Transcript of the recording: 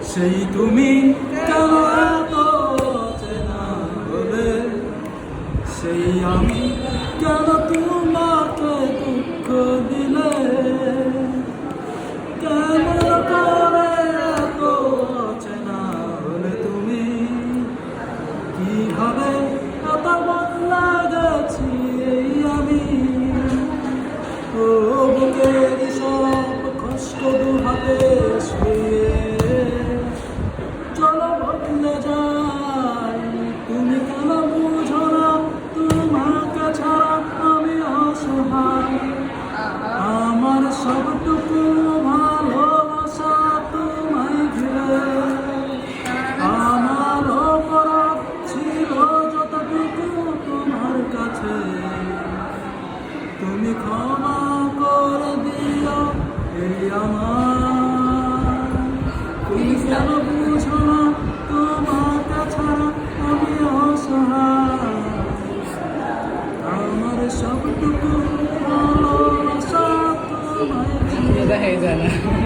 সেই তুমি কেন এত চেনা হলে, সেই আমি কেন তোমাকে দুঃখ দিলে, কেমন করে এত চেনা হলে তুমি, কিভাবে এত বদলা গেছি এই আমি। ও বুকের সব কষ্ট দু হাতে শুয়ে চলো বদলে যাই, তুমি কেন বুঝো না তোমাকে ছাড়া আমি অসহায়। আমার সবটুকু ভালোবাসা তোমায় ঘিরে, আমার অপরাধ ছিল যতটুকু তোমার কাছে, তুমি ক্ষমা করে দিও এই আমার। তুমি কেন বুঝো না তোমাকে ছাড়া আমি অসহায়। আমার সবটুকু ভালোবাসা তোমায় ঘিরে।